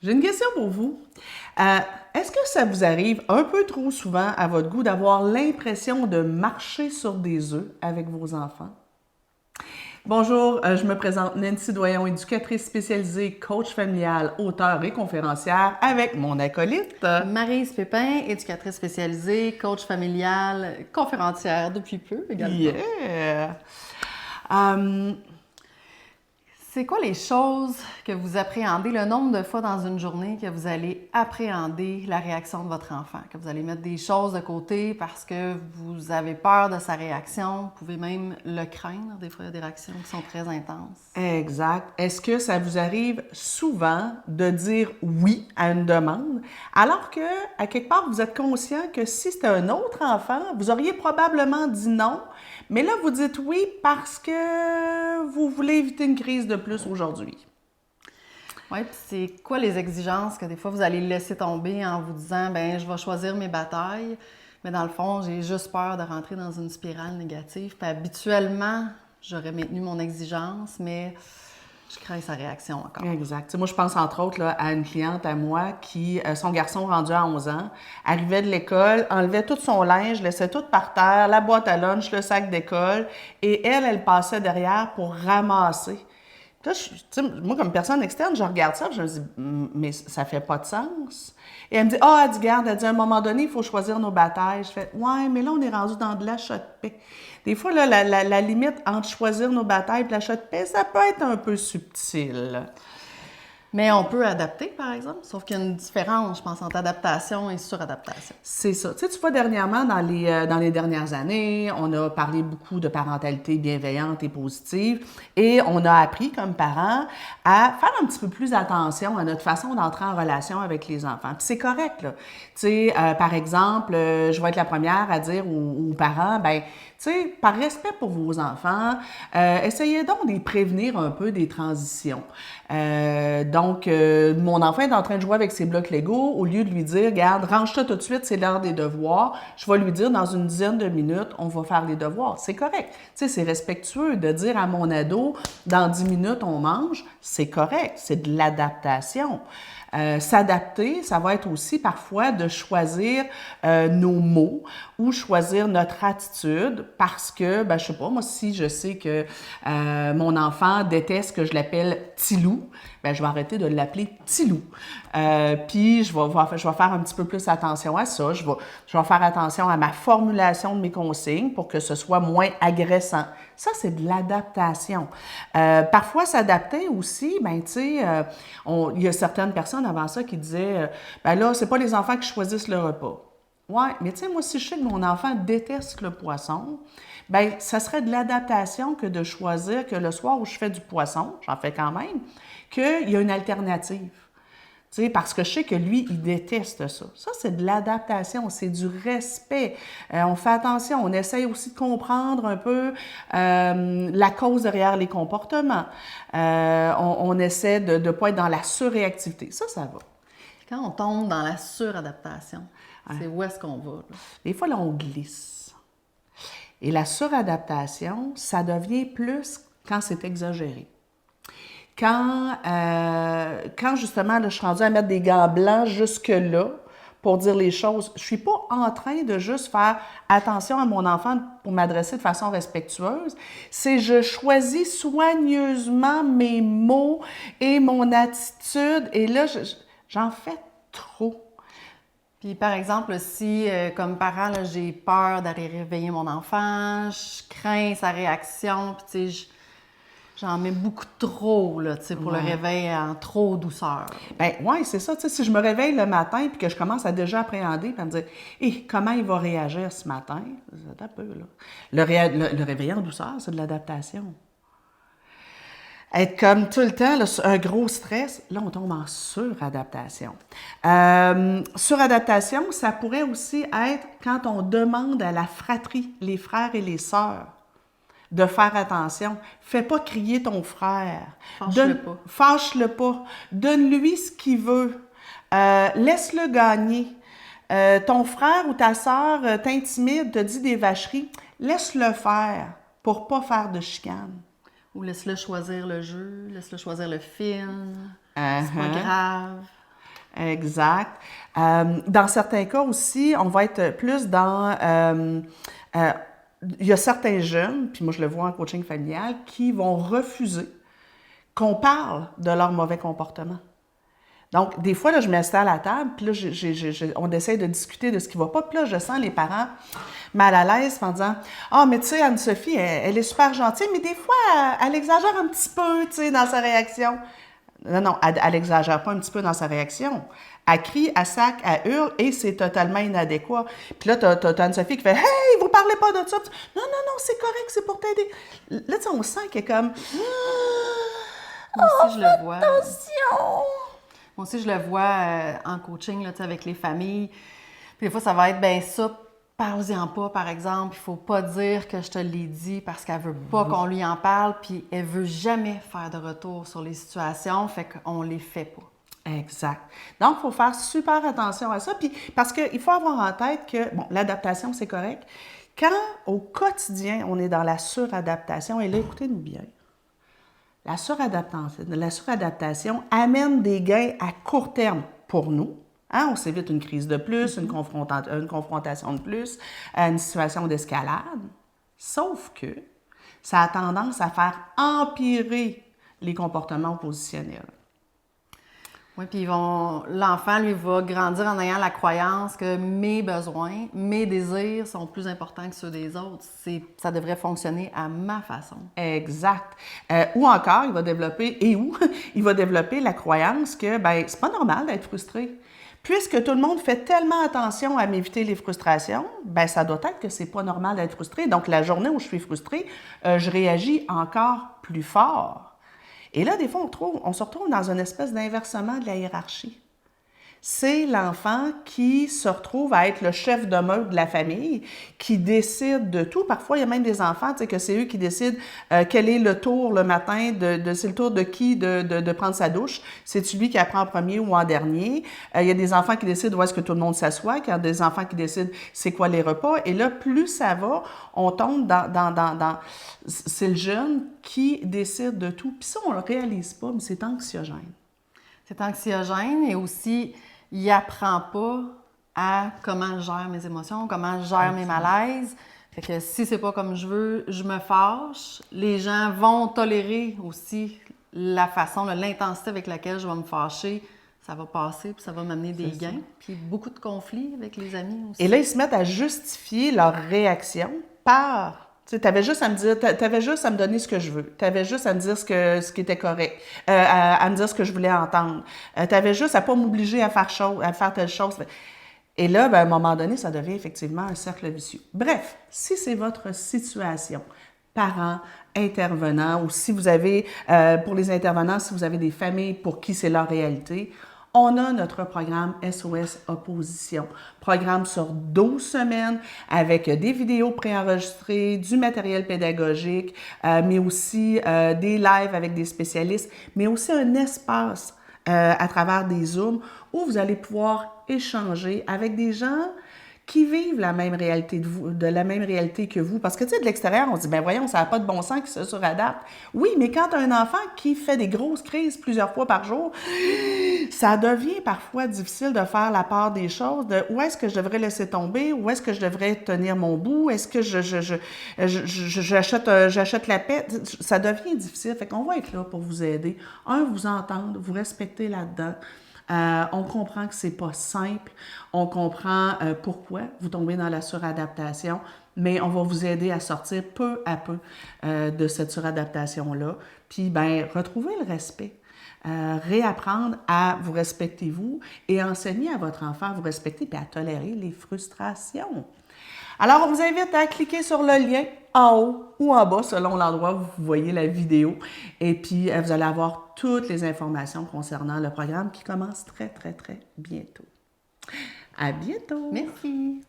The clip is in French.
J'ai une question pour vous. Est-ce que ça vous arrive un peu trop souvent à votre goût d'avoir l'impression de marcher sur des œufs avec vos enfants? Bonjour, je me présente Nancy Doyon, éducatrice spécialisée, coach familial, auteure et conférencière avec mon acolyte. Maryse Pépin, éducatrice spécialisée, coach familial, conférencière depuis peu également. Yeah! Euh, C'est quoi les choses que vous appréhendez, le nombre de fois dans une journée que vous allez appréhender la réaction de votre enfant, que vous allez mettre des choses de côté parce que vous avez peur de sa réaction, vous pouvez même le craindre, des fois il y a des réactions qui sont très intenses. Exact. Est-ce que ça vous arrive souvent de dire oui à une demande, alors que, à quelque part, vous êtes conscient que si c'était un autre enfant, vous auriez probablement dit non, mais là, vous dites oui parce que vous voulez éviter une crise de plus aujourd'hui? Oui, puis c'est quoi les exigences que des fois vous allez laisser tomber en vous disant, ben je vais choisir mes batailles, mais dans le fond, j'ai juste peur de rentrer dans une spirale négative. Puis habituellement, j'aurais maintenu mon exigence, mais je crains sa réaction encore. Exact. Tu sais, moi, je pense entre autres là, à une cliente à moi qui, son garçon rendu à 11 ans, arrivait de l'école, enlevait tout son linge, laissait tout par terre, la boîte à lunch, le sac d'école, et elle passait derrière pour ramasser. Là, tu sais, moi, comme personne externe, je regarde ça, puis je me dis, mais ça fait pas de sens. Et elle me dit, elle dit, garde, elle dit, à un moment donné, il faut choisir nos batailles. Je fais, ouais, mais là, on est rendu dans de l'achat de paix. Des fois, là, la limite entre choisir nos batailles et l'achat de paix, ça peut être un peu subtil. Mais on peut adapter, par exemple, sauf qu'il y a une différence, je pense, entre adaptation et suradaptation. C'est ça. Tu vois, dernièrement, dans les dernières années, on a parlé beaucoup de parentalité bienveillante et positive et on a appris, comme parents, à faire un petit peu plus attention à notre façon d'entrer en relation avec les enfants. Puis c'est correct, là. Tu sais, par exemple, je vais être la première à dire aux parents, ben, tu sais, par respect pour vos enfants, essayez donc de les prévenir un peu des transitions. Donc, mon enfant est en train de jouer avec ses blocs Lego. Au lieu de lui dire, regarde, range-toi tout de suite, c'est l'heure des devoirs, je vais lui dire, dans une dizaine de minutes, on va faire les devoirs. C'est correct. Tu sais, c'est respectueux de dire à mon ado, dans 10 minutes, on mange. C'est correct. C'est de l'adaptation. S'adapter, ça va être aussi parfois de choisir nos mots ou choisir notre attitude parce que, ben, je sais pas, moi, si je sais que mon enfant déteste que je l'appelle Tilou, ben, je vais arrêter de l'appeler Tilou. Puis, je vais faire un petit peu plus attention à ça. Je vais faire attention à ma formulation de mes consignes pour que ce soit moins agressant. Ça, c'est de l'adaptation. Parfois, s'adapter aussi, ben, tu sais, il y a certaines personnes avant ça qui disaient, ben là, c'est pas les enfants qui choisissent le repas. Ouais, mais tu sais, moi, si je sais que mon enfant déteste le poisson, ben ça serait de l'adaptation que de choisir que le soir où je fais du poisson, j'en fais quand même, qu'il y a une alternative. Tu sais, parce que je sais que lui, il déteste ça. Ça, c'est de l'adaptation, c'est du respect. On fait attention, on essaye aussi de comprendre un peu la cause derrière les comportements. On essaie de ne pas être dans la surréactivité. Ça va. Quand on tombe dans la suradaptation, c'est où est-ce qu'on va? Là? Des fois, là, on glisse. Et la suradaptation, ça devient plus quand c'est exagéré. Quand justement, là, je suis rendue à mettre des gants blancs jusque-là pour dire les choses, je ne suis pas en train de juste faire attention à mon enfant pour m'adresser de façon respectueuse. C'est je choisis soigneusement mes mots et mon attitude. Et là, j'en fais trop. Puis, par exemple, si, comme parent, là, j'ai peur d'aller réveiller mon enfant, je crains sa réaction, puis tu sais, j'en mets beaucoup trop, là, tu sais, pour le réveil en trop douceur. Ben oui, c'est ça. Tu sais, si je me réveille le matin puis que je commence à déjà appréhender puis à me dire, comment il va réagir ce matin? C'est un peu, là. Le réveiller en douceur, c'est de l'adaptation. Être comme tout le temps, là, un gros stress, là, on tombe en suradaptation. Suradaptation, ça pourrait aussi être quand on demande à la fratrie, les frères et les sœurs, de faire attention. Fais pas crier ton frère. Fâche-le pas. Fâche-le pas. Donne-lui ce qu'il veut. Laisse-le gagner. Ton frère ou ta sœur t'intimide, te dit des vacheries. Laisse-le faire pour pas faire de chicane. Ou laisse-le choisir le jeu, laisse-le choisir le film. C'est pas Uh-huh. grave. Exact. Dans certains cas aussi, on va être plus dans... il y a certains jeunes, puis moi je le vois en coaching familial, qui vont refuser qu'on parle de leur mauvais comportement. Donc, des fois, là, je m'installe à la table, puis là, on essaie de discuter de ce qui ne va pas. Puis là, je sens les parents mal à l'aise en disant « Ah, mais tu sais, Anne-Sophie, elle est super gentille, mais des fois, elle exagère un petit peu, tu sais, dans sa réaction. » Non, elle n'exagère pas un petit peu dans sa réaction. Elle crie, elle sac, elle hurle et c'est totalement inadéquat. Puis là, t'as Anne-Sophie qui fait « Hey, vous parlez pas de ça! » Non, c'est correct, c'est pour t'aider. Là, tu sais, on sent qu'elle est comme « Moi aussi, je le vois. Attention! » Moi aussi, je le vois en coaching là, avec les familles. Puis des fois, ça va être, ben ça, parle-en pas, par exemple. Il faut pas dire que je te l'ai dit parce qu'elle veut pas qu'on lui en parle. Puis elle veut jamais faire de retour sur les situations, fait qu'on les fait pas. Exact. Donc, il faut faire super attention à ça. Puis, parce qu'il faut avoir en tête que, bon, l'adaptation, c'est correct. Quand, au quotidien, on est dans la suradaptation, et là, écoutez-nous bien, la suradaptation amène des gains à court terme pour nous. Hein? On s'évite une crise de plus, une confrontation de plus, une situation d'escalade. Sauf que ça a tendance à faire empirer les comportements oppositionnels. Oui, puis l'enfant, lui, va grandir en ayant la croyance que mes besoins, mes désirs sont plus importants que ceux des autres. Ça devrait fonctionner à ma façon. Exact. Ou encore, il va développer la croyance que, ben, c'est pas normal d'être frustré. Puisque tout le monde fait tellement attention à m'éviter les frustrations, ben ça doit être que c'est pas normal d'être frustré. Donc, la journée où je suis frustrée, je réagis encore plus fort. Et là, des fois, on se retrouve dans une espèce d'inversement de la hiérarchie. C'est l'enfant qui se retrouve à être le chef de meute de la famille, qui décide de tout. Parfois, il y a même des enfants, tu sais, que c'est eux qui décident quel est le tour le matin, c'est le tour de qui de prendre sa douche. C'est lui qui apprend en premier ou en dernier. Il y a des enfants qui décident où est-ce que tout le monde s'assoit, il y a des enfants qui décident c'est quoi les repas. Et là, plus ça va, on tombe dans c'est le jeune qui décide de tout. Puis ça, on ne le réalise pas, mais c'est anxiogène. C'est anxiogène et aussi, il n'apprend pas à comment je gère mes émotions, comment je gère mes malaises. Fait que si c'est pas comme je veux, je me fâche. Les gens vont tolérer aussi la façon, l'intensité avec laquelle je vais me fâcher. Ça va passer, puis ça va m'amener des gains. Puis beaucoup de conflits avec les amis aussi. Et là, ils se mettent à justifier leur réaction par... Tu sais, t'avais juste à me dire, t'avais juste à me donner ce que je veux. T'avais juste à me dire ce qui était correct, à me dire ce que je voulais entendre. T'avais juste à pas m'obliger à faire telle chose. Et là, ben, à un moment donné, ça devient effectivement un cercle vicieux. Bref, si c'est votre situation, parents, intervenants, ou si vous avez, pour les intervenants, si vous avez des familles pour qui c'est leur réalité, on a notre programme SOS Opposition. Programme sur 12 semaines avec des vidéos préenregistrées, du matériel pédagogique, mais aussi des lives avec des spécialistes, mais aussi un espace à travers des Zooms où vous allez pouvoir échanger avec des gens qui vivent la même réalité de la même réalité que vous. Parce que, tu sais, de l'extérieur, on se dit, ben voyons, ça n'a pas de bon sens qui se suradapte. Oui, mais quand tu as un enfant qui fait des grosses crises plusieurs fois par jour, ça devient parfois difficile de faire la part des choses, de où est-ce que je devrais laisser tomber, où est-ce que je devrais tenir mon bout, est-ce que j'achète la paix. Ça devient difficile. Fait qu'on va être là pour vous aider. Vous entendre, vous respecter là-dedans. On comprend que c'est pas simple, on comprend pourquoi vous tombez dans la suradaptation, mais on va vous aider à sortir peu à peu de cette suradaptation-là, puis ben retrouver le respect. Réapprendre à vous respecter vous et enseigner à votre enfant à vous respecter et à tolérer les frustrations. Alors, on vous invite à cliquer sur le lien en haut ou en bas, selon l'endroit où vous voyez la vidéo. Et puis, vous allez avoir toutes les informations concernant le programme qui commence très, très, très bientôt. À bientôt! Merci!